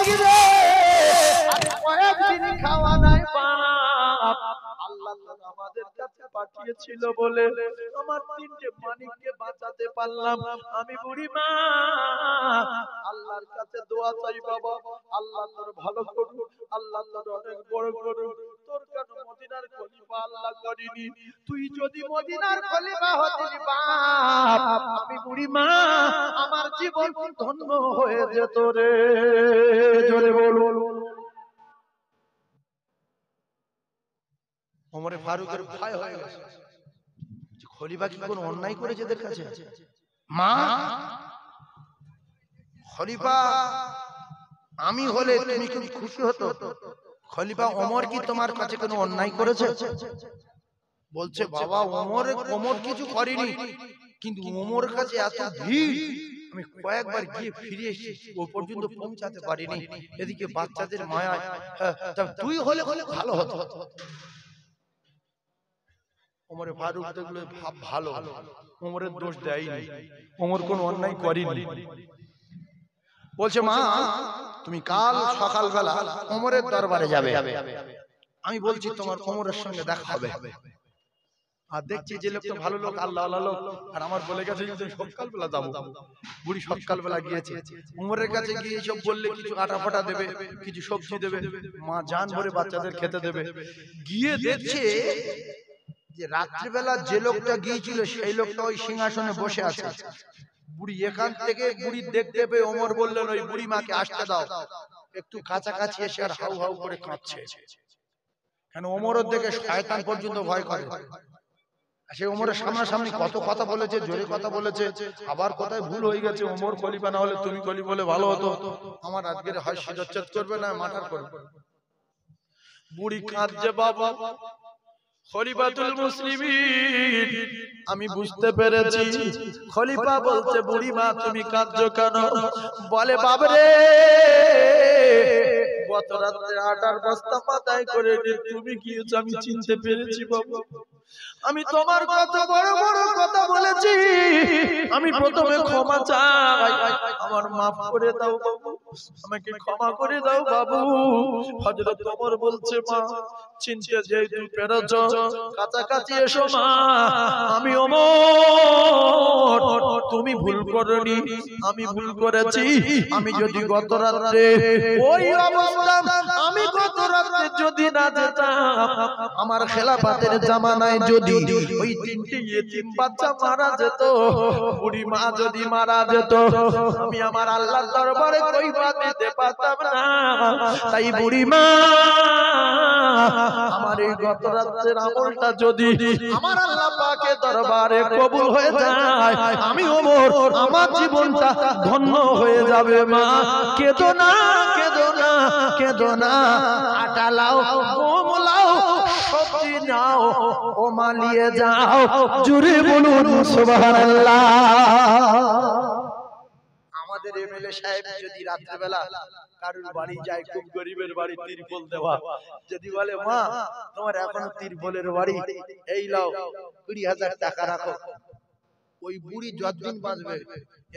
কি রে আরে কয়েকদিন খাওয়া নাই বাপ আল্লাহ আমাদের কাছে পাঠিয়েছিল বলে আমার তিনটে মানিককে বাঁচাতে পারলাম আমি বুড়ি মা আল্লাহর কাছে দোয়া চাই বাবা আল্লাহ তোর ভালো করুন আল্লাহ তোর অনেক বড় করুন তোর কেন মদিনার খলিফা আল্লাহ করিনি তুই যদি মদিনার খলিফা হতিস বাপ আমি বুড়ি মা আমার জীবন ধন্য হয়ে যেত রে জোরে বলুন ওমর ফারুকের ভয় হয়ে গেছে খলিফা কি কোনো অন্যায় করেছে এদের কাছে মা খলিফা আমি হলে তুমি কি খুশি হতো খলিফা ওমর কি তোমার কাছে কোনো অন্যায় করেছে বলছে বাবা ওমর কিছু করেনি কিন্তু ওমরের কাছে এত ভিড় আমি কয়েকবার গিয়ে ফিরে এসেছি ও পর্যন্ত পৌঁছাতে পারিনি এদিকে বাচ্চাদের মায়া তুই হলে ভালো হতো ওমরে ফারুক দেখলো ভাব ভালো ওমরের দোষ দেয়নি ওমর কোন অন্যায় করেনি বলছে মা তুমি কাল সকালবেলা ওমরের দরবারে যাবে আমি বলছি তোমার ওমরের সঙ্গে দেখা হবে আর দেখছি যে লোকটা ভালো লোক আল্লাহ আল্লাহ লোক আর আমার বলে গেছে যে সকালবেলা যাবো বুড়ি সকালবেলা গিয়েছে ওমরের কাছে গিয়ে সব বললে কিছু আটা ফাটা দেবে কিছু সবজি দেবে মা জান ভরে বাচ্চাদের খেতে দেবে গিয়ে দেখছে যে রাত্রিবেলা যে লোকটা গিয়েছিল সেই লোকটা ওই সিংহাসনে বসে আছে বুড়ি এখান থেকে বুড়ি দেখতে পেয়ে ওমর বললেন ওই বুড়ি মাকে আসতে দাও একটু কাছাকাছি এসে আর হাউ হাউ করে কাঁদছে কেন ওমরের দিকে শয়তান পর্যন্ত ভয় করে সে ওমরের সামনাসামনি কত কথা বলেছে জোরে কথা বলেছে আবার কথায় ভুল হয়ে গেছে ওমর খলিফা না হলে তুমি খলিফা বলে ভালো হতো আমার আজকের হয় শিরচ্ছেদ করবে না মার্ডার করবে বুড়ি কাঁদছে বাবা খলিফাতুল মুসলিমিন আমি বুঝতে পেরেছি খলিফা বলছে বুড়ি মা তুমি কাঁদছো কেন বলে বাবারে গত রাতে আটার বস্তা মাথায় করে তুমি গিয়েছো আমি চিনতে পেরেছি বাবা আমি তোমার কত বড় বড় কথা বলেছি আমি প্রথমে ক্ষমা চাই আমার মাফ করে দাও বাবু আমাকে ক্ষমা করে দাও বাবু হযরত ওমর বলছে মা চিনতে যেহেতু পেরেছো কাছাকাছি এসো মা আমি ওমর তুমি ভুল করনি আমি ভুল করেছি আমি যদি গত রাতে ওই অবস্থা আমি গত রাতে যদি না যেতাম আমার খেলাফতের জামানায় যদি ওই তিনটি ইতিম বাচ্চা মারা যেত বুড়ি মা যদি মারা যেত আমি আমার আল্লাহর দরবারে কইবা দিতে পারতাম না তাই বুড়ি মা আমার এই গত রাতের আমলটা যদি আমার আল্লাহ পাকের দরবারে কবুল হয়ে যায় আমি ওমর আমার জীবনটা ধন্য হয়ে যাবে মা কেঁদো না কেঁদো না কেঁদো না আটা লাও গম লাও সবজি নাও ও মালিয়ে যাও জুড়ে বলুন সুবহানাল্লাহ আমাদের এমএলএ সাহেব যদি রাত্রিবেলা কারুর বাড়ি যায় খুব গরিবের বাড়ি তিরপল দেওয়া যদি বলে মা তোমার এখনো তিরপলের বাড়ি এই লাও 20,000 টাকা রাখো ওই বুড়ি যতদিন বাঁচবে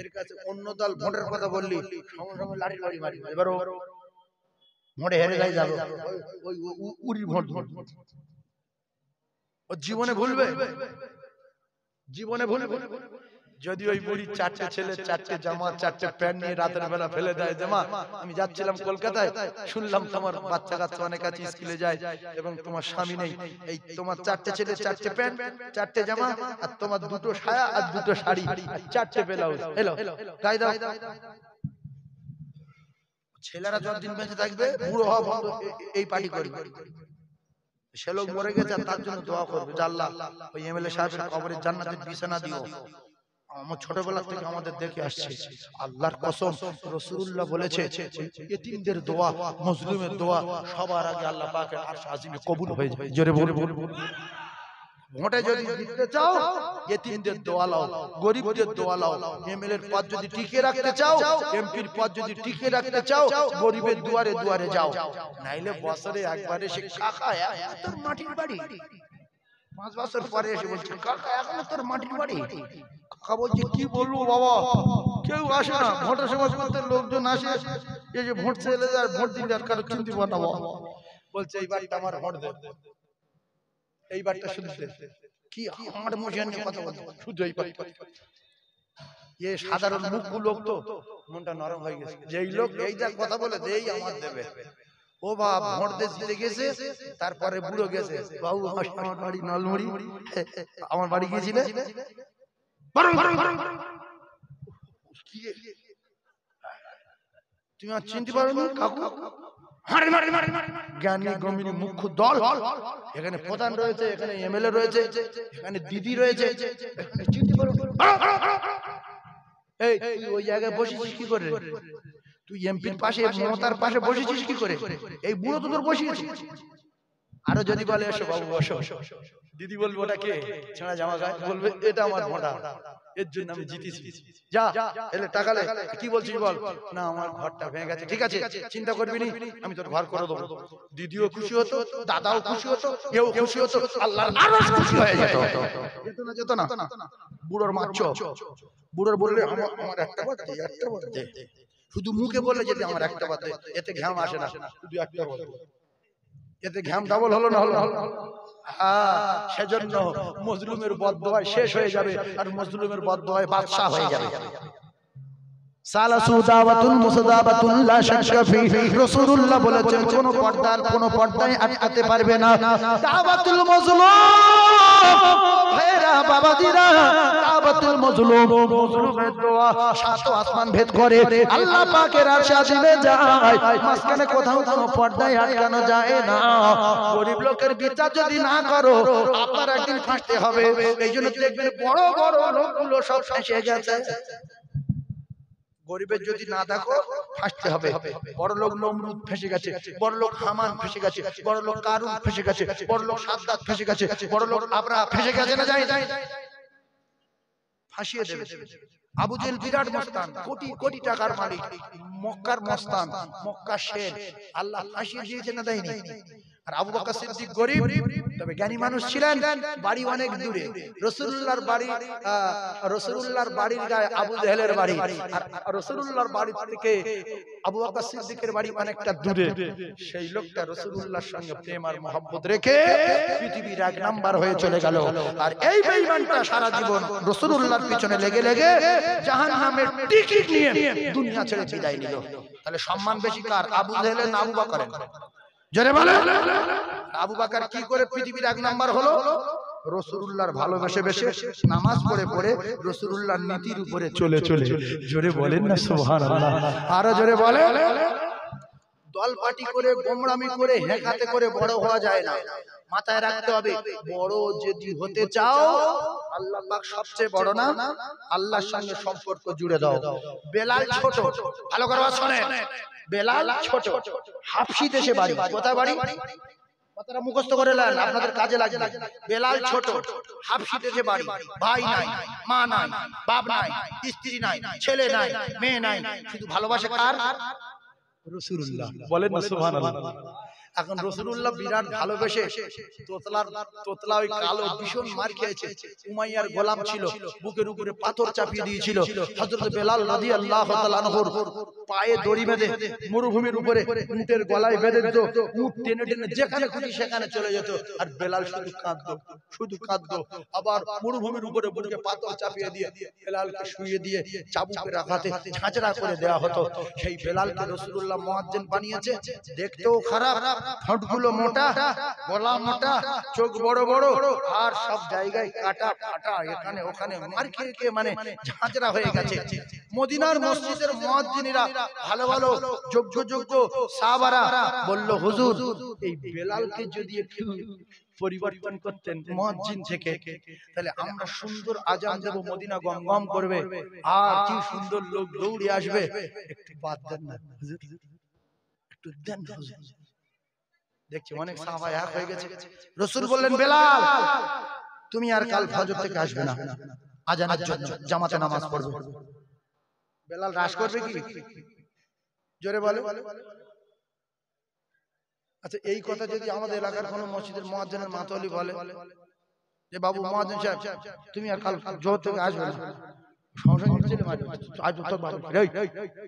এর কাছে অন্য দল ভোটের কথা বললি সঙ্গে সঙ্গে লাঠির বাড়ি মারবে এবার ভোটে হেরে যাবে ওই উড়ি ভোট ও জীবনে ভুলবে জীবনে ভুলবে যদি ওই বুড়ি চারটে ছেলে চারটে জামা চারটে প্যান্ট নিয়ে রাতের বেলা ফেলে দেয় জামা আমি যাচ্ছিলাম কলকাতায় শুনলাম তোমার বাচ্চা কাচ্চা অনেক আছে স্কুলে যায় এবং তোমার স্বামী নেই এই তোমার চারটে ছেলে চারটে প্যান্ট চারটে জামা আর তোমার দুটো সায়া আর দুটো শাড়ি চারটে ব্লাউজ এলো গায়ে দাও ছেলেরা যতদিন বেঁচে থাকবে বুড়ো হওয়া বন্ধ এই পার্টি করবে সে লোক মরে গেছে তার জন্য দোয়া করবে যে আল্লাহ ওই এমএলএ সাহেবের কবরে জান্নাতের বিছানা দিও আমার ছোটবেলা থেকে আমাদের দেখে আসছে আল্লাহর কসম রাসূলুল্লাহ বলেছে ইতিমদের দোয়া মজলুমের দোয়া সবার আগে আল্লাহ পাকের আরশ আজিমে কবুল হয়ে যায় জোরে বলে ভোটে যদি জিততে চাও ইতিমদের দোয়া লাও গরিবদের দোয়া লাও এমএলএ এর পদ যদি টিকে রাখতে চাও এমপির পদ যদি টিকে রাখতে চাও গরিবের দুয়ারে দুয়ারে যাও নাইলে বছরে একবার এসে কাকা তোর মাটির বাড়ি 5 বছর পরে এসে বলছে কাকা এখনো তোর মাটির বাড়ি কাকা বলছে কি বলবো বাবা কেউ আসে না ভোটের সময় করতে লোকজন আসে এই যে ভোট চলে যায়, ভোট দিলে আর কারো চিনতে বানাবো, বলছে এইবারটা আমার ভোট দে, এইবারটা শুধু দে। কি আমার মশিয়া নিয়ে কথা বলছে, শুধু এইবারটা। এ সাধারণ মুখ্য লোক তো মনটা নরম হয়ে গেছে, যেই লোক এই যা কথা বলে যেই আমার দেবে, ও বাপ ভোট দিয়ে জিতে গেছে, তারপরে বুড়ো গেছে, বাবু আমার বাড়ি নলমুড়ি, আমার বাড়ি গিয়েছিলে, তুমি আর চিনতে পারো না কাকু, জ্ঞানী গম্ভীর মুখ্য দল, এখানে প্রধান রয়েছে, এখানে এমএলএ রয়েছে, এখানে দিদি রয়েছে, চিনতে পারো? এই তুই ওই জায়গায় বসেছিস কি করে? তুই এমপির পাশে মমতার পাশে বসেছিস কি করে? এই বুড়ো তো তোর বসিয়েছিস। আরো যদি বলে এসো বাবু বসো, দিদি বলবে ওটা কে ছেঁড়া জামা গায়ে, বলবে এটা আমার ভোটার, এর জন্য আমি জিতেছি, যা এলে টাকা লে। কি বলছিস বল? না আমার ঘরটা ভেঙে গেছে, ঠিক আছে চিন্তা করবি নি, আমি তোর ঘর করে দেবো। দিদিও খুশি হতো, দাদাও খুশি হতো, কেউ খুশি হতো, আল্লাহর আরশ খুশি হয়ে যেত। যেত না বুড়োর মাছ, বুড়োর বললে আমার একটা বাদ দে, একটা বাদ দে, শুধু মুখে বললে যদি আমার একটা বাদ দে, এতে ঘাম আসে না, শুধু একটা বাদ দে, এতে ঘাম ডাবল হলো না, হলো না। সেজন্য মজলুমের বদদোয়ায় শেষ হয়ে যাবে, আর মজলুমের বদদোয়ায় বাদশা হয়ে যাবে। সালাসু দাওয়াতুল মুসাদাবাতুল লা শাক্কা ফি, রাসূলুল্লাহ বলেছেন কোন পর্দায় আটকাতে পারবে না দাওয়াতুল মাজলুম। ভাইরা বাবাজিরা, দাওয়াতুল মাজলুম, মাজলুমের দোয়া সাত আসমান ভেদ করে আল্লাহ পাকের আরশে আজিমে যায়, মাঝখানে কোথাও কোনো পর্দায় আটকানো যায় না। গরিব লোকের বিচার যদি না করো, আপনার একদিন ফাঁসতে হবে। এইজন্য দেখবেন বড় বড় লোকগুলো সব ফেঁসে গেছে। গরিবের যদি না দেখো ফাঁসতে হবে। বড় লোক নমরুদ ফেঁসে গেছে, বড় লোক হামান ফেঁসে গেছে, বড় লোক কারুন ফেঁসে গেছে, বড় লোক সাদ্দাত ফেঁসে গেছে, বড় লোক আবরাহা ফেঁসে গেছে না, যাই ফাঁসিয়ে দেবে। আবু জেহেল বিরাট মস্তান, কোটি কোটি টাকার মালিক, মক্কার মস্তান, মক্কা শের, আল্লাহ ফাঁসিয়ে দিয়েছে না দেয়নি? আর আবু বকর সিদ্দিক গরিব, তবে জ্ঞানী মানুষ ছিলেন, বাড়ি অনেক দূরে, রাসূলুল্লাহর বাড়ির গায়ে আবু জেহেলের বাড়ি, আর রাসূলুল্লাহর বাড়ি থেকে আবু বকর সিদ্দিকের বাড়ি অনেকটা দূরে। সেই লোকটা রাসূলুল্লাহর সঙ্গে প্রেম আর মহব্বত রেখে পৃথিবীর এক নাম্বার হয়ে চলে গেল। আর এই বেঈমানটা সারা জীবন রাসূলুল্লাহর পিছনে লেগে লেগে জাহান্নামের টিকিট নিয়ে দুনিয়া ছেড়ে বিদায় নিল। তাহলে সম্মান বেশি কার, আবু জেহেলের না আবু বকরের? জোরে বলে। আবু বকর কি করে পৃথিবীর এক নাম্বার হলো? রাসূলুল্লাহর ভালোবেসে বেশে নামাজ পড়ে পড়ে রাসূলুল্লাহর নীতির উপরে চলে চলে। জোরে বলেন না সুবহানাল্লাহ, আরো জোরে বলে। দল পার্টি করে, গোমরামি করে, হেকাতে করে বড় হওয়া যায় না। মাথায় রাখতে হবে, বড় যদি হতে চাও, আল্লাহ পাক সবচেয়ে বড় না, আল্লাহর সঙ্গে সম্পর্ক জুড়ে দাও। বেলাল ছোট, ভালো করে শুনেন, বেলাল ছোট, হাবশি দেশে বাড়ি। কোথায় বাড়ি? কথাটা মুখস্থ করে নেন, আপনাদের কাজে লাগবে। বেলাল ছোট, হাবশি দেশে বাড়ি, ভাই নাই, মা নাই, বাপ নাই, স্ত্রী নাই, ছেলে নাই, মেয়ে নাই, শুধু ভালোবাসে কার? রাসূলুল্লাহ। বলেন না সুবহানাল্লাহ। এখন রাসূলুল্লাহ বিরাট ভালোবেসে তোতলা ওই কালো ভীষণ মার খেয়েছে, উমাইয়ার গোলাম ছিল, বুকের উপরে পাথর চাপিয়ে দিয়েছিল। হযরত বেলাল রাদিয়াল্লাহু তাআলা আনহুর পায়ে দড়ি বেঁধে মরুভূমির উপরে উটের গলায় বেঁধে দিত, উট টেনে টেনে যেখানে খুশি সেখানে চলে যেত, আর বেলাল শুধু কাঁদতো। আবার মরুভূমির উপরে বুকে পাথর চাপিয়ে দিয়ে বেলালকে শুইয়ে দিয়ে চাবুকের আঘাতে ঝাঁঝরা করে দেওয়া হতো। সেই বেলালকে রাসূলুল্লাহ মুয়াজ্জিন বানিয়েছে, দেখতেও খারাপ, ঠোঁটগুলো মোটা, গলা মোটা, চোখ বড় বড়, আর সব জায়গায় কাটা ফাটা, এখানে ওখানে মার খেয়ে মানে ঝাঁঝরা হয়ে গেছে। মদিনার মসজিদের মুয়াজ্জিনেরা ভালো ভালো যোগ্য সাহাবারা বলল, হুজুর এই বেলালকে যদি একটু পরিবর্তন করতেন মুয়াজ্জিন থেকে, তাহলে আমরা সুন্দর আজান দেব, মদিনা গমগম করবে, আর কি সুন্দর লোক দৌড়ে আসবে। একটু বাদ দেন না হুজুর, একটু দেন হুজুর। দেখছি অনেক সাহাবা এক হয়ে গেছে। রাসূল বললেন, বেলাল তুমি আর কাল ফজর থেকে আসবে না, আজানের জন্য জামাতে নামাজ পড়বে। বেলাল রাশ করবে কি? জোরে বলে। আচ্ছা, এই কথা যদি আমাদের এলাকার কোন মসজিদের মুয়াজ্জিনের মাতোয়ালি বলে যে বাবু মুয়াজ্জিন সাহেব তুমি আর কাল জোহর থেকে আসবে না,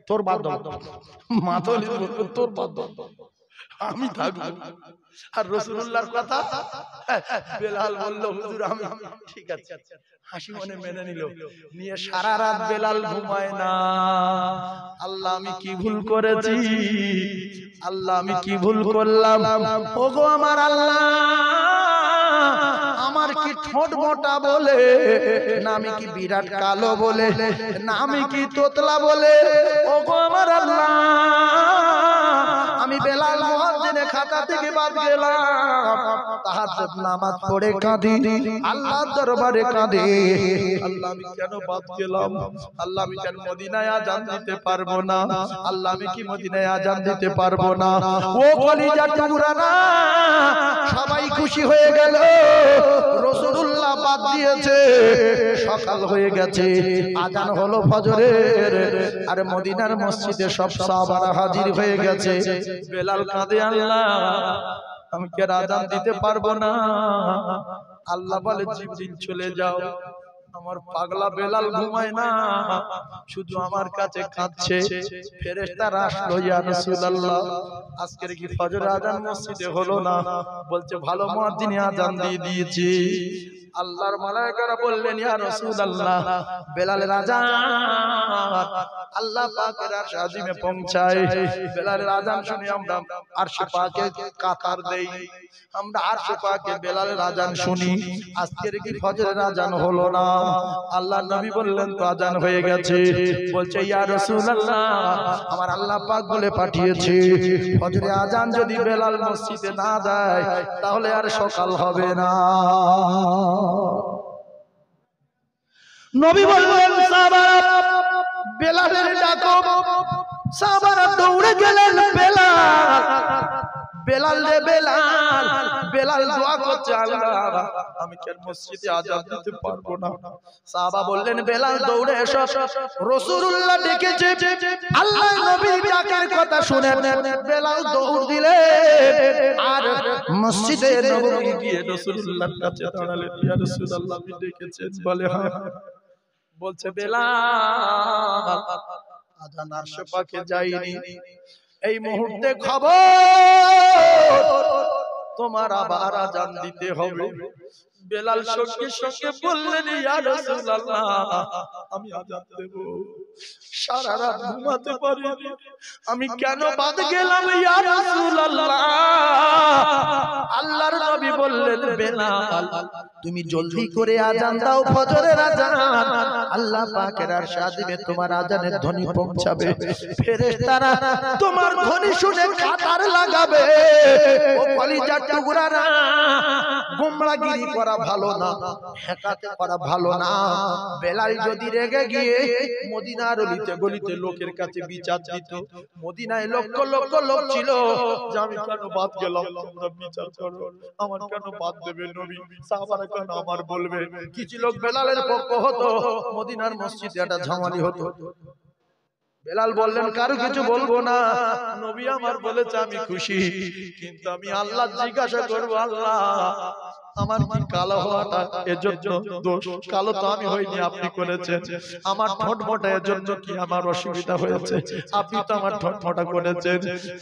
তোর বাদ মাতলি তোর বাদ আমি থাকবো। আর রাসূলুল্লাহর কথা বেলাল বলল হুজুর আমি ঠিক আছে, হাসি মনে মেনে নিল। নিয়ে সারা রাত বেলাল ঘুমায় না। আল্লাহ আমি কি ভুল করেছি, আল্লাহ আমি কি ভুল করলাম, ওগো আমার আল্লাহ আমার কি ঠোঁট মোটা বলে, না আমি কি বিরাট কালো বলে, না আমি কি তোতলা বলে, ওগো আমার আল্লাহ আমি বেলাল মুয়াজ্জিনের খাতা থেকে বাদ গেলাম। তাহাজ্জুদ নামাজ পড়ে কাঁদি, আল্লাহর দরবারে কাঁদি, আল্লাহ আমি কেন বাদ গেলাম, আল্লাহ আমি কেন মদিনায় আযান দিতে পারবো না, আল্লাহ আমি কি মদিনায় আযান দিতে পারবো না। ও কলিজা টুকরা না, সবাই খুশি হয়ে গেল, রাসূলুল্লাহ বাদ দিয়েছে। সকাল হয়ে গেছে, আযান হলো ফজরের, আর মদিনার মসজিদে সব সাহাবারা হাজির হয়ে গেছে। বেলাল কাঁদে, আল্লাহ আমি কি আযান দিতে পারবো না। আল্লাহ বলে জিবরিল চলে যাও, আমার পাগলা বেলাল ঘুমায় না, শুধু আমার কাছে কাঁদছে। ফেরেশতারা আসলো, ইয়া রাসূলুল্লাহ আজকের কি ফজর আযান মসজিদে হলো না? বলছে ভালো মুয়াজ্জিন আযান দিয়ে দিয়েছি। আল্লাহর মালায়েকারা বললেন, ইয়া রাসূলুল্লাহ বেলালের আযান আল্লাহ পাকের আরশ আজিমে পৌঁছায়। বেলালের আযান শুনে আমরা আরশ পাকে কাতার দেই, আমরা আরশ পাকে বেলালের আযান শুনি। আজকের কি ফজরের আযান হলো না? আল্লাহর নবী বললেন তো আযান হয়ে গেছে। বলছে ইয়া রাসূলুল্লাহ আমার আল্লাহ পাক বলে পাঠিয়েছে ফজরের আযান যদি বেলাল মসজিদে না দেয় তাহলে আর সকাল হবে না। নবী বললেন সাহাবারা বেলালের ডাকো। সাহাবারা দৌড়ে গেলেন, বেলাল বেলাল রে বেলাল। বেলাল দোয়া করছে, আল্লাহ আমি কেন মসজিদে আযান দিতে পারবো না। সাহাবা বললেন বেলাল দৌড়ে এসো, রাসূলুল্লাহ ডেকেছে। আল্লাহ নবীর ডাকের কথা শুনে বেলাল দৌড় দিলেন, আর মসজিদে নববী গিয়ে রাসূলুল্লাহর কাছে দাঁড়ালেন। ইয়া রাসূলুল্লাহ আপনি ডেকেছেন? বলে হ্যাঁ। বলছে বেলাল আযান আরশ পাকে যায়নি, এই মুহূর্তে খবর তোমার আবার আযান দিতে হবে। বেলাল সঙ্গে সঙ্গে বললেন, ইয়া রাসূলুল্লাহ আমি আযান দেব, সারা রাত ঘুমাতে পারিনি, আমি কেন বাদ গেলাম ইয়া রাসূলুল্লাহ। আল্লাহর নবী বললেন, বেলাল তুমি জলদি করে আযান দাও, ফজরের আযান আল্লাহ পাকের আরশ আজিমে তোমার আযানের ধ্বনি পৌঁছাবে। ফেরেশতারা তোমার ধ্বনি শুনে কাতার লাগাবে। ও কলিজার টুকরারা, গোমরাগিরি করা ভালো না, হেকাতে করা ভালো না। বেলাল যদি রেগে গিয়ে মদিনার অলিতে গলিতে লোকের কাছে বিচার দিত, মদিনায় লক্ষ লক্ষ লোক ছিল যে আমি কেন বাদ গেলাম, তোমরা বিচার করো, আমার কেন বাদ দেবে নবী, সাহাবারা কেন আমার বলবে। কিছু লোক বেলালের পক্ষ হতো, মদিনার মসজিদে একটা ঝামালি হতো। বেলাল বললেন কারো কিছু বলবো না, নবী আমার বলেছে আমি খুশি, কিন্তু আমি আল্লাহ জিজ্ঞাসা করবো, আল্লাহ আমার কি কালো হওয়াটা এর জন্য দোষ? কালো তো আমি হইনি, আপনি করেছেন। আমার ঠোঁট মোটা এর জন্য কি আমার অসুবিধা হয়েছে? আপনি তো আমার ঠোঁট মোটা করেছেন।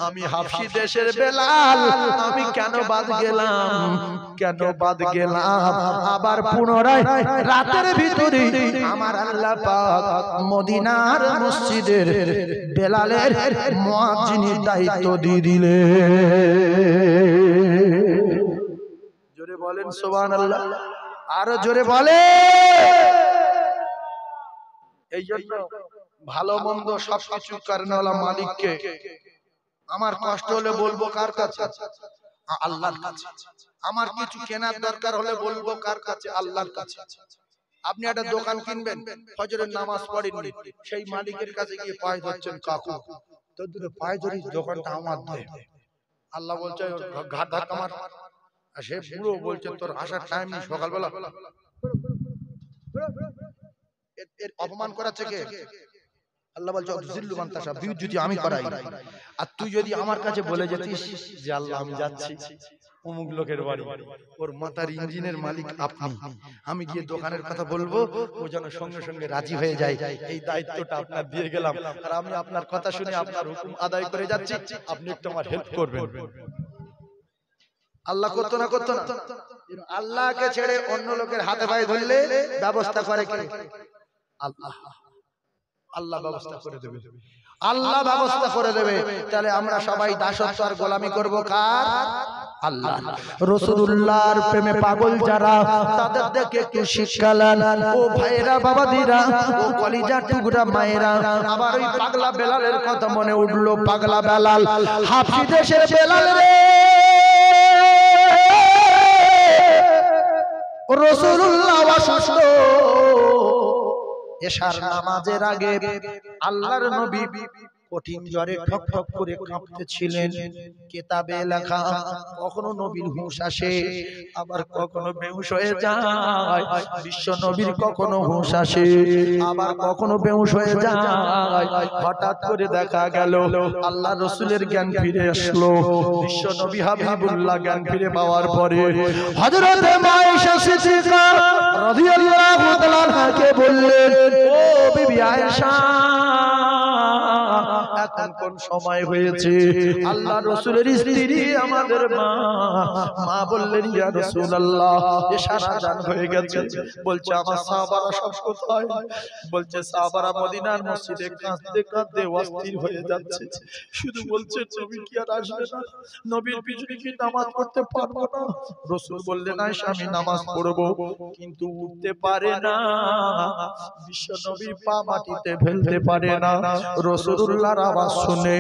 আমি হাফসি দেশের বেলাল, আমি কেন বাদ গেলাম, কেন বাদ গেলাম? আবার পুনরায় রাতের ভিতরে আমার আল্লাহ পাক মদিনার মসজিদের বেলালের মুয়াজ্জিনের দায়িত্ব দিয়ে দিলেন। জোরে বলেন সুবহানাল্লাহ, আরো জোরে বলে। এই জন্য ভালো মন্দ সবকিছু কারণওয়ালা মালিককে। আমার কষ্ট হলে বলবো কার কাছে? আল্লাহর কাছে। আমার কিছু কেনার দরকার হলে বলবো কার কাছে? আল্লাহর কাছে। আপনি একটা দোকান কিনবেন, ফজরের নামাজ পড়েননি, সেই মালিকের কাছে গিয়ে পায়ে ধরছেন, কাকু তোর দুটো পায়ে ধরি, দোকানটা আমার দে। আল্লাহ বলছে ঘাট ধাক্কা মার। আর সে বুড়ো বলছে তোর আসার টাইম নেই, সকালবেলা। এর অপমান করাচ্ছে কে? আল্লাহ বলছে জিল্লু মান তাশা, বিদ্যুৎ আমি করাই। আর তুই যদি আমার কাছে বলে যেতিস যে আল্লাহ আমি যাচ্ছি, অমুক লোকের বাড়ি, ওর মাথার ইঞ্জিনের মালিক আপনি, আমি গিয়ে দোকানের কথা বলবো, ও যেন সঙ্গে সঙ্গে রাজি হয়ে যায়, এই দায়িত্বটা আপনার দিয়ে গেলাম, আর আমি আপনার কথা শুনে আপনার হুকুম আদায় করে যাচ্ছি, আপনি একটু আমার হেল্প করবেন। আল্লাহ করতো না, করতো না? আল্লাহকে ছেড়ে অন্য লোকের হাতে পায়ে ধরলে ব্যবস্থা করে কে? আল্লাহ। আল্লাহ ব্যবস্থা করে দেবে, আল্লাহ ব্যবস্থা করে দেবে। তাহলে আমরা সবাই দাসত্ব আর গোলামি করব কার? আল্লাহ। রাসূলুল্লাহর প্রেমে পাগল যারা, তাদের দেখে একটু শিক্ষা নেন ও ভাইরা, বাবাদিরা, ও কলিজার টুকরা মায়েরা। আবার ওই পাগলা বেলালের কথা মনে উঠলো, পাগলা বেলাল, হাফসি দেশের বেলাল রে। রাসূলুল্লাহ অসুস্থ, এশার নামাজের আগে আল্লাহর নবী কঠিন জ্বরে ঠক ঠক করে কাঁপতেছিলেন। কিতাবে লেখা, কখনো নবীর হুঁশ আসে, আবার কখনো বেহুশ হয়ে যায়। বিশ্ব নবীর কখনো হুঁশ আসে, আবার কখনো বেহুশ হয়ে যায়। হঠাৎ করে দেখা গেল আল্লাহ রাসূলের জ্ঞান ফিরে আসলো। বিশ্ব নবী হাবিবুল্লাহ জ্ঞান ফিরে পাওয়ার পরে হযরত আয়েশা সিদ্দিকা রাদিয়াল্লাহু তাআলা আনহাকে বললেন, ও বিবি আয়েশা, এখন কোন সময় হয়েছে? আল্লাহ রাসূলের স্ত্রী আমাদের মা। মা বললেন, ইয়া রাসূলুল্লাহ, এশার আযান হয়ে গেছে। বলছে, আমার সাহাবারা সব কোথায়? বলছে, সাহাবারা মদিনার মসজিদে কাঁদতে কাঁদতে অস্থির হয়ে যাচ্ছে, শুধু বলছে নবী কি আর আসবে না? নবীর পিছনে কি নামাজ পড়তে পারবো না? রাসূল বললেন, আয়েশা, আমি নামাজ পড়বো, কিন্তু উঠতে পারে না। বিশ্ব নবী পা মাটিতে ফেলতে পারে না। রাসূলুল্লাহর আওয়াজ শুনে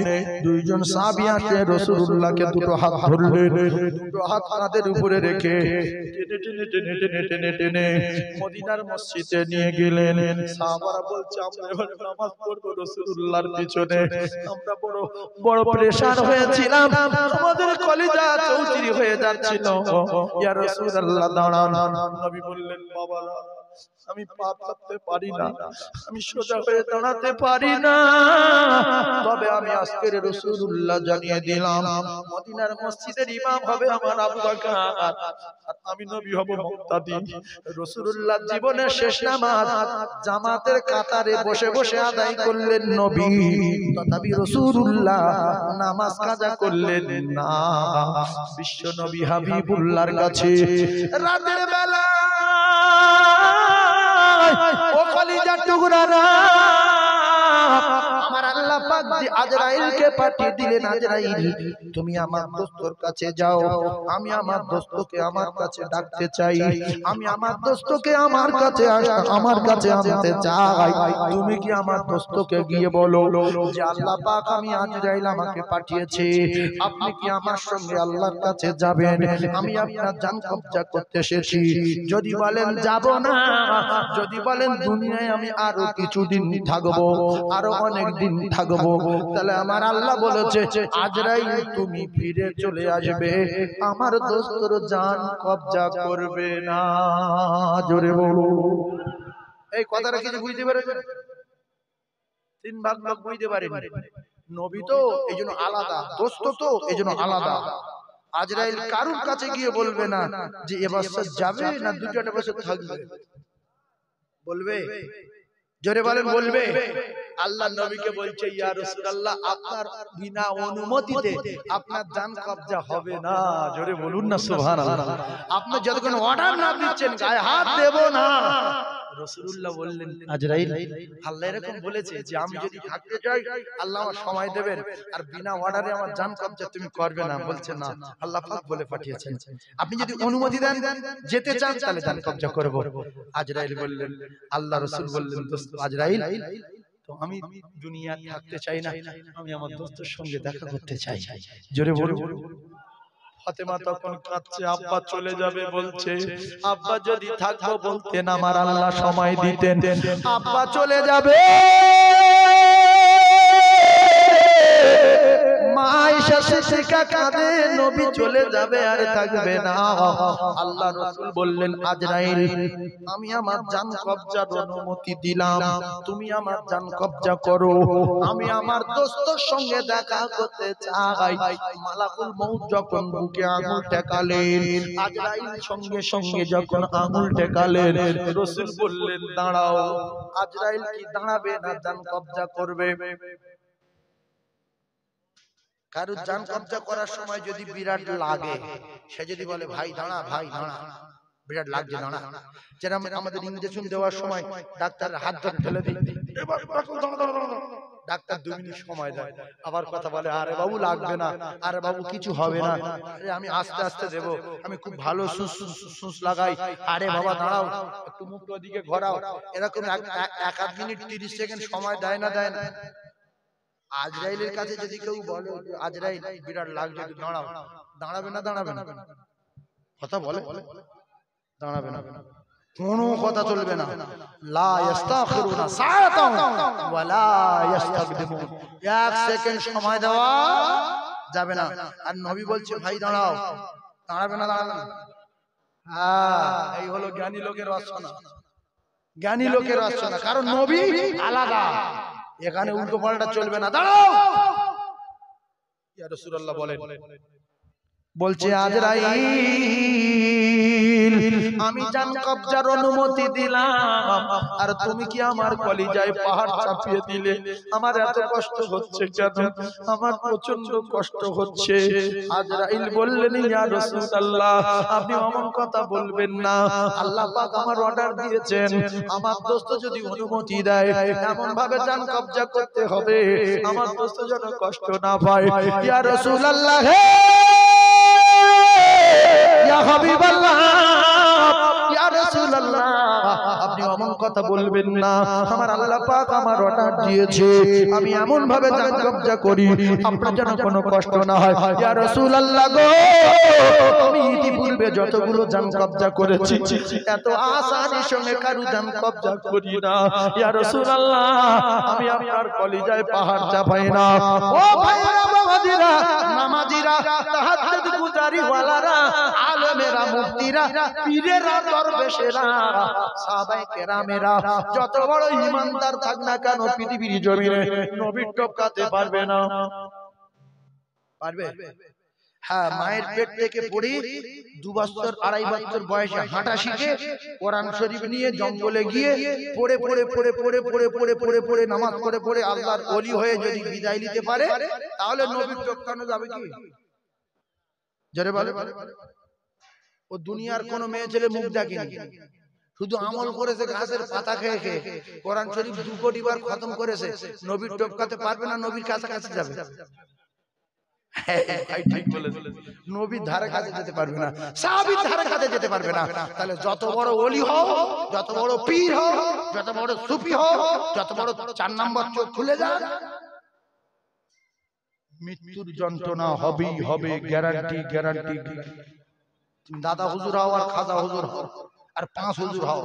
দুইজন সাহাবী আসে রাসূলুল্লাহকে দুটো হাত ধরলেন, দুটো হাত কাঁধের উপরে রেখে টেনে টেনে টেনে টেনে টেনে টেনে মদিনার মসজিদে নিয়ে গেলেন। সাহাবারা বলছে, আমরা এবার নামাজ পড়বো রাসূলুল্লাহর পিছনে, আমরা বড় বড় প্রেসার হয়েছিলাম, আমাদের কলিজা চৌচির হয়ে যাচ্ছিল। ইয়া রাসূলুল্লাহ দাঁড়ান। নবী বললেন, বাবারা, আমি পা পাততে পারি না, আমি সোজা হয়ে দাঁড়াতে পারি না, তবে আমি আজকের রাসূলুল্লাহ জানিয়ে দিলাম, মদিনার মসজিদের ইমাম হবে আমার আবু বকর, আর আমি নবী হব মুক্তাদি। রাসূলুল্লাহ জীবনের শেষ নামাজ জামাতের কাতারে বসে বসে আদায় করলেন নবী, তথাপি রাসূলুল্লাহ নামাজ কাজা করলেন না। বিশ্ব নবী হাবিবুল্লাহর কাছে রাতের বেলা ও কলিজার টুকরারা, আমার আল্লাহ পাক যে আজরাইলকে পাঠিয়ে দিলেন, আজরাইল তুমি আমার দোস্তর কাছে যাও, আমি আমার দোস্তকে আমার কাছে ডাকতে চাই, আমি আমার দোস্তকে আমার কাছে আনতে চাই। তুমি কি আমার দোস্তকে গিয়ে বলো যে আল্লাহ পাক আমি আজরাইল আমাকে পাঠিয়েছে, আপনি কি আমার সঙ্গে আল্লাহর কাছে যাবেন? আমি আপনার জান কবজা করতে এসেছি। যদি বলেন যাব না, যদি বলেন দুনিয়ায় আমি আরো কিছুদিন থাকবো, আরো অনেক দিন থাকবো, তাহলে আমার আল্লাহ বলেছে আজরাইল তুমি ফিরে চলে আসবে, আমার দোস্তর জান কবজা করবে না। জোরে বলো। এই কথাটা কিছু বুঝতে পারেন? তিন ভাগ লোক বুঝতে পারেন। নবী তো এইজন্য আলাদা, দোস্ত তো এইজন্য আলাদা। আজরাইল কারুর কাছে গিয়ে বলবে না যে এবছর যাবে না দুইটা বছর থাকবে, বলবে? জোরে বলেন, বলবে? আল্লাহ নবীকে বলছে, ইয়া রাসূলুল্লাহ, আপনার বিনা অনুমতিতে আপনার জান কবজা হবে না। জোরে বলুন না সুবহানাল্লাহ। আপনি যতক্ষণ অর্ডার না দিচ্ছেন গায়ে হাত দেব না। রাসূলুল্লাহ বললেন, আজরাইল, আল্লাহ এরকম বলেছে যে আমি যদি থাকতে চাই আল্লাহ আমার সময় দেবেন, আর বিনা অর্ডারে আমার জান কবজা তুমি করবে না। বলছে না, আল্লাহ পাক বলে পাঠিয়েছেন, আপনি যদি অনুমতি দেন যেতে চান তাহলে জান কবজা করব। আজরাইল বললেন, আল্লাহ রাসূল বললেন, দোস্ত আজরাইল, তো আমি দুনিয়া থাকতে চাই না, আমি আমার দোস্তের সঙ্গে দেখা করতে চাই। জোরে বলুন। ফাতেমা তখন কাঁদছে, আব্বা চলে যাবে বলছে। আব্বা যদি থাকবো বলতেন, আমার আল্লাহ সময় দিতেন। আব্বা চলে যাবে, মা আয়েশা বেশি টিকা কাঁদে নবী চলে যাবে আর থাকবে না। আল্লাহ রাসূল বললেন আজরাইল আমি আমার জান কবজার অনুমতি দিলাম, তুমি আমার জান কবজা করো, আমি আমার দোস্তের সঙ্গে দেখা করতে চাই। মালাকুল মউত যখন বুকে আঙুল ঠেকালেন, আজরাইল সঙ্গে সঙ্গে যখন আঙুল ঠেকালেন, রাসূল বললেন দাঁড়াও। আজরাইল কি দাঁড়াবে না জান কবজা করবে? কারো জান কবজা করার সময় যদি বিরাট লাগে, সে যদি বলে ভাই দাঁড়া, ভাই দাঁড়া, বিরাট লাগছে দাঁড়া। যেরকম আমাদের ইনজেকশন দেওয়ার সময় ডাক্তার হাত ধরে ফেলে দিই, ডাক্তার 2 মিনিট সময় দেয়, আবার কথা বলে আরে বাবু লাগবে না, আরে বাবু কিছু হবে না, আরে আমি আস্তে আস্তে দেব, আমি খুব ভালো সুস লাগাই, আরে বাবা দাঁড়াও একটু মুখটা দিকে ঘোরাও, এরকম 1 মিনিট 30 সেকেন্ড সময় দেয় না, দেয় না। আজরাইলের কাছে যদি কেউ বলে আজরাইল বিরাট লাগছে একটু দাঁড়াও, দাঁড়াবে না? দাঁড়াবে না? কথা বলে দাঁড়াবে না, কোনো কথা চলবে না। লা ইস্তাখিরুনা সাআতান ওয়া লা ইস্তাকদিমুন, 1 সেকেন্ড সময় দেওয়া যাবে না। আর নবী বলছে ভাই দাঁড়াও, দাঁড়াবে না? দাঁড়াবে না? হ্যাঁ, এই হলো জ্ঞানী লোকের রচনা, জ্ঞানী লোকের রচনা। কারণ নবী আলাদা, এখানে উল্টো পাল্টা চলবে না। দাঁড়াও ইয়া রাসূলুল্লাহ বলেন, বলছে আজরাইল আমি জান কবজার অনুমতি দিলাম, আর তুমি কি আমার কলিজায় পাহাড় চাপিয়ে দিলে। আমার এত কষ্ট হচ্ছে কেন? আমার প্রচন্ড কষ্ট হচ্ছে। আজরাইল বললেন ইয়া রাসূলুল্লাহ আপনি এমন কথা বলবেন না, আল্লাহ পাক আমার অর্ডার দিয়েছেন, আমার দোস্ত যদি অনুমতি দেয় এমন ভাবে জান কবজা করতে হবে আমার দোস্ত যেন কষ্ট না পায়। ইয়া রাসূলুল্লাহ হে ইয়া হাবিবাল্লাহ ইয়া রাসূলুল্লাহ আপনি এমন কথা বলবেন না, আমার আল্লাহ পাক আমার অর্ডার দিয়েছে আমি এমন ভাবে জান কবজা করি আপনার যেন কোনো কষ্ট না হয়। ইয়া রাসূলুল্লাহ গো আমি ইতিপূর্বে যতগুলো জান কবজা করেছি এত আসানির সঙ্গে কারো জান কবজা করি না। ইয়া রাসূলুল্লাহ আমি আপনার কলিজায় পাহাড় চাপাই না। ও ভাইরা বাবাজিরা নামাজিরা তাহাজ্জুদ গুজারি ওয়ালারা আলেমেরা মুফতিরা পীরেরা দরবেশেরা সাহাবায়ে কেরামেরা যত বড় ঈমানদার থাক না কেন পৃথিবীর জমিনে নবীর টপকাতে পারবে না। পারবে? হ্যাঁ, মায়ের পেট থেকে পড়ে 2 বছর 2.5 বছর বয়সে হাঁটা শিখে কোরআন শরীফ নিয়ে জঙ্গলে গিয়ে পড়ে নামাজ পড়ে আল্লাহর ওলি হয়ে যদি বিদায় নিতে পারে তাহলে নবীর টপকানো যাবে কি? জোরে বলে। ও দুনিয়ার কোন মেয়ে ছেলে মুখ দেখেনি, শুধু আমল করেছে ঘাসের পাতা খেয়ে খেয়ে, কোরআন শরীফ 2 কোটি বার খতম করেছে, নবীর টপকাতে পারবে না, নবীর কাছাকাছি যাবে। ঠিক বলেছেন, নবীর ধারে কাছে যেতে পারবে না, সাহাবীর ধারে কাছে যেতে পারবে না। তাহলে যত বড় ওলি হও, যত বড় পীর হও, যত বড় সুফি হও, যত বড় 4 নম্বর চোখ খুলে যান, মৃত্যুর যন্ত্রণা হবেই হবে, গ্যারান্টি গ্যারান্টি। দাদা হুজুর হও আর খাজা হুজুর হও আর 5 হুজুর হও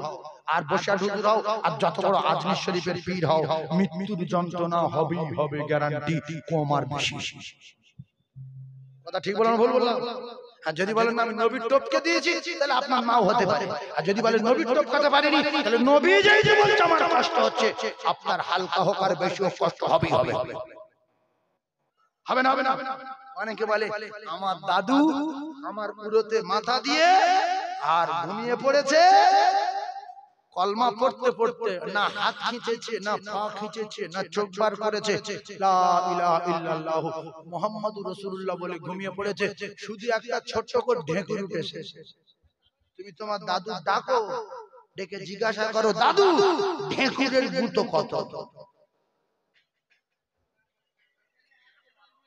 আর বসার হুজুর হও আর যত বড় আজমির শরীফের পীর হও, মৃত্যুর যন্ত্রণা হবেই হবে, গ্যারান্টি, কম আর বেশি। কথা ঠিক বললাম ভুল বললাম? আর যদি বলেন আমি নবীর টপকে দিয়েছি তাহলে আপনার নাও হতে পারে, আর যদি বলেন নবীর টপকাতে পারেনি তাহলে নবী যেই যে বলছে আমার কষ্ট হচ্ছে, আপনার হালকা হোক আর বেশি হোক কষ্ট হবেই হবে। হবে না? হবে না? অনেকে বলে আমার দাদু আমার পুরোতে মাথা দিয়ে আর ঘুমিয়ে পড়েছে, কলমা পড়তে পড়তে না হাত খিঁচেছে, না পা খিঁচেছে, না চোখ বার করেছে, লা ইলাহা ইল্লাল্লাহ মুহাম্মাদুর রাসূলুল্লাহ বলে ঘুমিয়ে পড়েছে, শুধু একটা ছোট্ট করে ঢেকুর উঠেছে। তুমি তোমার দাদু ডাকো, ডেকে জিজ্ঞাসা করো দাদু ঢেকুরের গুঁতো কত?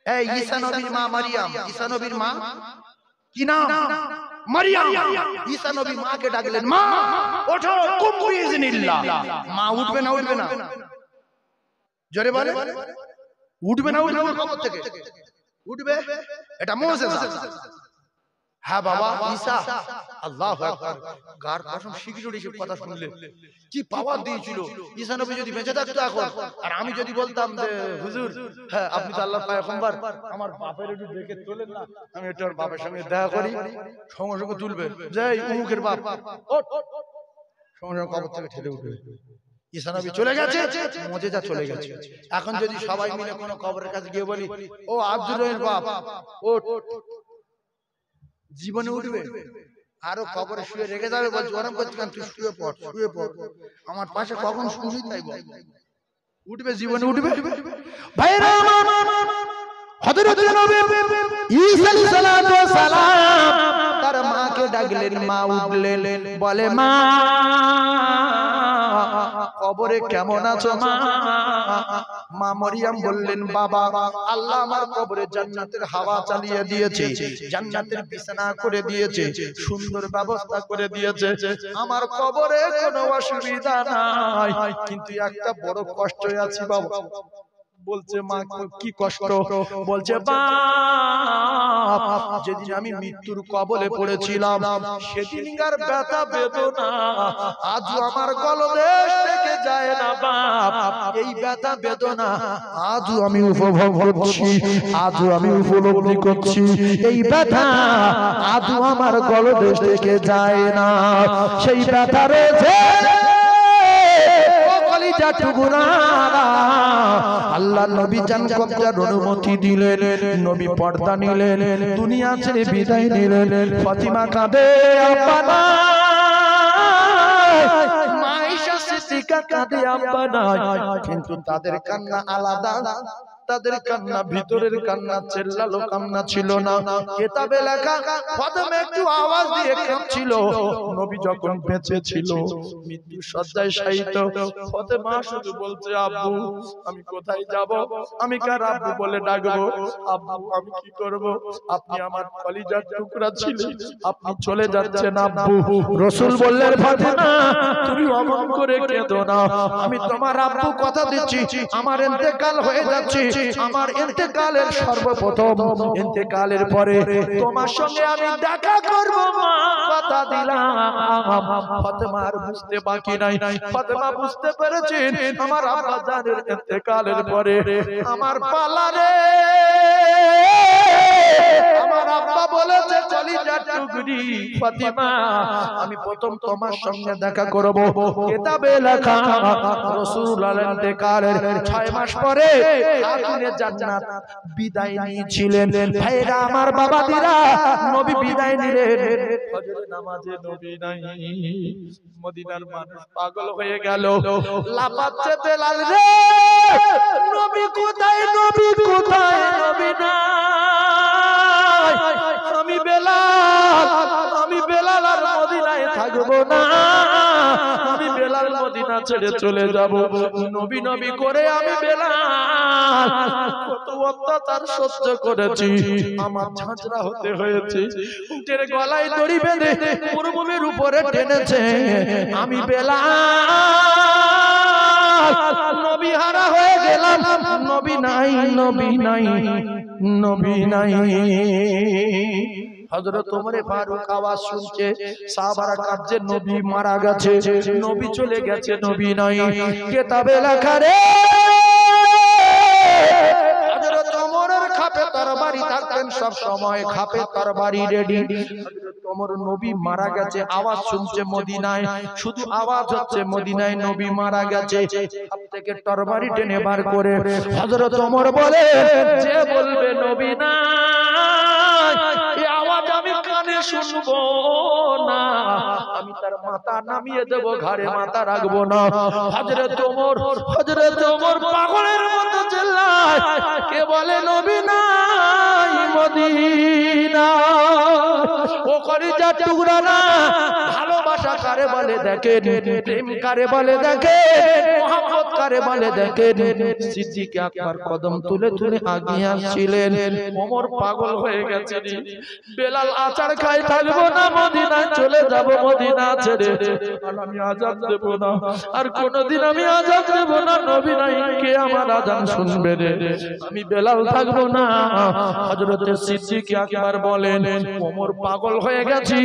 এই ঈসা নবীর মা মারিয়াম, ঈসা নবীর মা কি নাম? মারিয়াম। ঈসা নবী মাকে ডাকলেন, মা ওঠো, কুম বিইজনিল্লাহ। মা উঠবে না? উঠবে না? জোরে বলে উঠবে না? উঠবে কবর থেকে উঠবে, এটা মুজিজা। হ্যাঁ বাবা ঈসা, আল্লাহু আকবার। গার কসম শিগগিরই এসব কথা শুনলে কি পাওয়ার দিয়েছিল। ঈসা নবী যদি বেঁচে থাকতো এখন, আর আমি যদি বলতাম যে হুজুর হ্যাঁ আপনি তো আল্লাহর পয়গম্বর, আমার বাপের একটু দেখে তোলেন না, আমি একটু আর বাবার সঙ্গে দেখা করি, সঙ্গে সঙ্গে তুলবে যে উমুকের বাপ, ওঠ, সঙ্গে সঙ্গে কবর থেকে ঠেলে উঠবে। ঈসা নবী চলে গেছে, মুজিজা চলে গেছে। এখন যদি সবাই মিলে কোনো কবরের কাছে গিয়ে বলি ও আব্দুর রহিমের বাপ, ওঠ, জীবনে উঠবে? আরো কবরে শুয়ে রেখে যাবে, বলছে ওরম করছি কেন, তুই শুয়ে পড়, শুয়ে পড়, আমার পাশে কখন শুনবি তাই বল। উঠবে? জীবনে উঠবে? ভাইরা আমার, হযরত নবী ঈসা আলাইহিস সালাতু ওয়াস সালাম তার মাকে ডাকলেন, মা উঠলেন, বলে মা কবরে কেমন আছো মা? মা মরিয়ম বললেন বাবা আল্লাহ আমার কবরে জান্নাতের হাওয়া চালিয়ে দিয়েছে, জান্নাতের বিছানা করে দিয়েছে, সুন্দর ব্যবস্থা করে দিয়েছে, আমার কবরে কোনো অসুবিধা নাই, কিন্তু একটা বড় কষ্টে আছি বাবা। বলছে মা কি কষ্ট? বলছে বাপ যেদিন আমি মৃত্যুর কবলে পড়েছিলাম সেদিনকার ব্যথা বেদনা আজও আমার গলদেশ থেকে যায় না বাপ। এই ব্যথা বেদনা আজও আমি উপভোগ করছি, আজও আমি উপলব্ধি করছি, এই ব্যথা আজও আমার গলদেশ থেকে যায় না। সেই ব্যথা রয়েছে আল্লাহ নবী জান কবজার অনুমতি দিলেন, নবী পর্দা নিলেন, দুনিয়া ছেড়ে বিদায় নিলেন। ফাতিমা কাঁদে আব্বা নাই, মা আয়েশা সিদ্দিকা কাঁদে আব্বা নাই, কিন্তু তাদের কান্না আলাদা, তাদের কান্না ভিতরের কান্না, চেল্লালো কান্না ছিল না। কিতাবে লেখা ফাতেমা একটু আওয়াজ দিয়ে কাঁদছিল। নবী যখন বেঁচে ছিল মৃত্যু শয্যায় শায়িত, ফাতেমা শুধু বলছে আব্বু আমি কোথায় যাব, আমি কার আব্বু বলে ডাকবো, আব্বু আমি কি করব, আপনি আমার কলিজার টুকরা ছিলেন, আপনি চলে যাচ্ছেন আব্বু। রাসূল বললেন ফাতেমা তুমি অমন করে কেঁদো না, আমি তোমার আব্বু কথা দিচ্ছি আমার ইন্তেকাল হয়ে যাচ্ছে, আমার ইন্তেকালের সর্বপ্রথম ইন্তেকালের পরে তোমার সঙ্গে আমি দেখা করব মা, কথা দিলাম। ফাতেমা আর বুঝতে বাকি নাই, ফাতেমা বুঝতে পেরেছেন আমার আব্বা জানের ইন্তেকালের পরে আমার পালা রে। আমার আব্বা বলেছে কলিজার টুকরি ফাতিমা আমি প্রথম তোমার সঙ্গে দেখা করব। কিতাবে লেখা রাসূলুল্লাহ ইন্তেকালের 6 মাস পরে খাতুনে জান্নাত বিদায় নিয়েছিলেন। ভাইরা আমার বাবাদিরা, নবী বিদায় নিলেন, ফজরের নামাজে নবী নাই। মদিনার মানুষ পাগল হয়ে গেল, লাফাচ্ছে বেলাল রে নবী কোথায়, নবী কোথায়, নবী নাই। আমি বেলাল, আমি বেলাল আর মদিনায় থাকবো না, আমি বেলাল মদিনা ছেড়ে চলে যাব। নবী নবী করে আমি বেলাল কত অত্যাচার সহ্য করেছি, আমার ঝাঁঝরা হতে হয়েছে, উটের গলায় দড়ি বেঁধে মরুভূমির উপরে টেনেছে। আমি বেলাল নবী হারা হয়ে গেলাম, নবী নাই, নবী নাই, নবী নাই। হযরত ওমর ফারুক আওয়াজ শুনছে, সাহাবারা কাঁদছে, নবী মারা গেছে, নবী চলে গেছে, নবী নাই। কিতাবে লেখা রে হযরত ওমরের খাপে তরবারি থাকতেন, সব সময় খাপে তরবারি রেডি। হযরত ওমর নবী মারা গেছে আওয়াজ শুনছে মদিনায়, শুধু আওয়াজ হচ্ছে মদিনায় নবী মারা গেছে। খাপ থেকে তরবারি টেনে বার করে হযরত ওমর বলে যে বলবে নবী নাই এই আওয়াজ আমি কানে শুনবো না, আমি তার মাথা নামিয়ে দেব, ঘাড়ে মাথা রাখবো না। হযরত ওমর পাগলের মতো চিল্লায়, কে বলে নবী নাই মদিনা। ও কলিজার টুকরা না, ভালোবাসা কারে বলে দেখেন, প্রেম কারে বলে দেখেন, মোহাম্মত কারে বলে দেখেন। সিদ্দিক আকবর কদম তুলে তুলে আগিয়ে আসছিলেন, ওমর পাগল হয়ে গেছে। বেলাল আচার খাই থাকবো না, মদিনায় চলে যাব, মদিনা ছেড়ে আমি আযান দেব না, আর কোনদিন আমি আযান দেব না, নবী নাই, কে আমার আযান শুনবে রে, আমি বেলাল থাকবো না। হযরত সিদ্দিক আকবর বলেন ওমর পাগল পাগল হয়ে গেছি,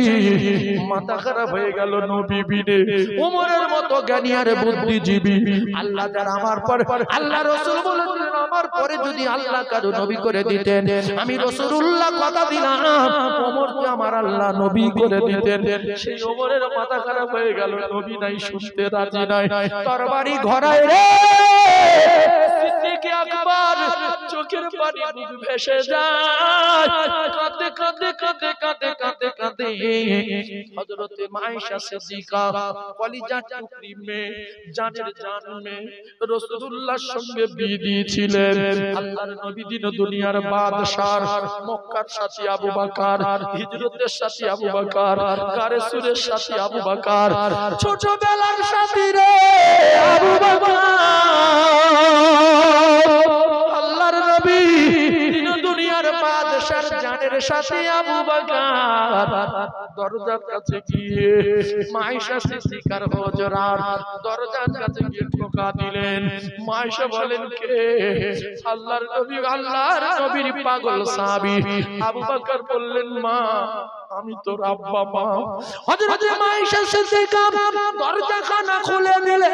মাথা খারাপ হয়ে গেল নবী বিনে। ওমরের মতো জ্ঞানী আর বুদ্ধিজীবী আল্লাহ যারা আমার পর, আল্লাহ রাসূল বলেছিলেন আমার পরে যদি আল্লাহ কারো নবী করে দিতেন, আমি রাসূলুল্লাহ কথা দিলাম ওমরকে আমার আল্লাহ নবী করে দিতেন। সেই ওমরের মাথা খারাপ হয়ে গেল, নবী নাই, শুনতে রাজি নাই, তরবারি ঘোড়ায় রে সিদ্দিক আকবর চোখের পানি বুক ভেসে যায়, কাঁদতে কাঁদতে কাঁদতে কাঁদতে কাঁদতে কাঁদতে হযরতে আয়েশা সিদ্দিকা কলিজার টুকরি মেয়ে, জানের জান মেয়ে রাসূলুল্লাহর সঙ্গে বিয়ে দিয়েছিলেন। আল্লাহর নবী দিন দুনিয়ার বাদশাহ, মক্কার সাথী আবু বকর, হিজরতের সাথী আবু বকর, গারে সুরের সাথী আবু বকর, ছোটবেলার সাথী রে আবু বকর। আল্লাহর নবী দিন দুনিয়ার বাদশার জানের সাথী আবু বকর দরজার কাছে গিয়ে আয়েশা সিদ্দিকার হুজরার দরজার কাছে গিয়ে ঠোকা দিলেন। আয়েশা বলেন কে? আল্লাহর নবী, আল্লাহর নবীর পাগল সাহাবী আবু বকর বললেন মা আমি তোর আব্বা মা। হযরত আয়েশা সিদ্দিকা দরজাখানা খুলে দিলে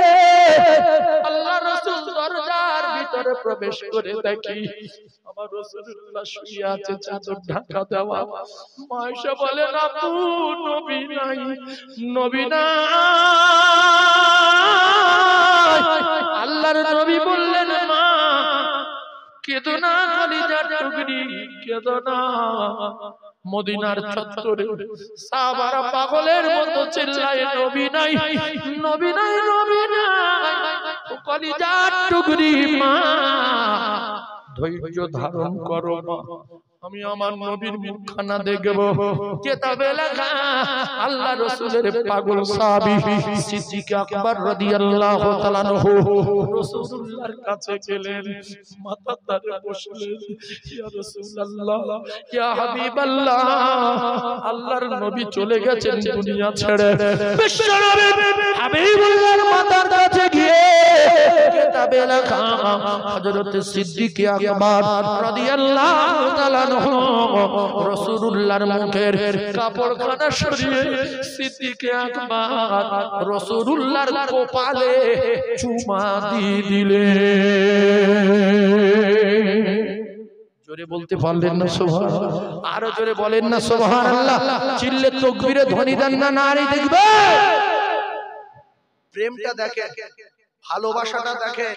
আল্লাহর রাসূল দরজার ভিতরে প্রবেশ করে দেখি আমার রাসূলুল্লাহ শুয়ে আছে, চাদর ঢাকা দেওয়া। আয়েশা বলেন আপু নবী নাই, নবী নাই। আল্লাহর নবী বললেন মা কেঁদো না, কলিজার টুকরি কেঁদো না। মদিনার চত্বরে সাহাবারা পাগলের মতো চিল্লায় নবী নাই, নবী নাই, নবী নাই। কলিজার টুকরি মা ধৈর্য ধারণ করো মা, আমি আমার নবীর মুখখানা দেখব। কিতাবে লেখা আল্লাহ রাসূলের পাগল সাহাবী সিদ্দিক আকবর রাদিয়াল্লাহু তাআলা আনহু রাসূলুল্লাহর কাছে গেলেন, মাথার ধারে বসলেন। ইয়া রাসূলুল্লাহ, ইয়া হাবিবাল্লাহ, আল্লাহর নবী চলে গেছেন দুনিয়া ছেড়ে। বিশ্বনবী হাবিবুল্লাহর মাথার কাছে গিয়ে কিতাবে লেখা হযরত সিদ্দিক আকবর রাদিয়াল্লাহু তাআলা রাসূলুল্লাহর মুখের কাপড়খানা সরিয়ে সিদ্দিক আকবর রাসূলুল্লাহর কপালে চুমা দিয়ে দিলেন। জোরে বলতে পারলেন না সুবহানাল্লাহ? আরো জোরে বলেন না সুবহানাল্লাহ? চিল্লে তাকবীরে ধ্বনি দেন না নারী দেখবে। প্রেমটা দেখে, ভালোবাসাটা দেখে,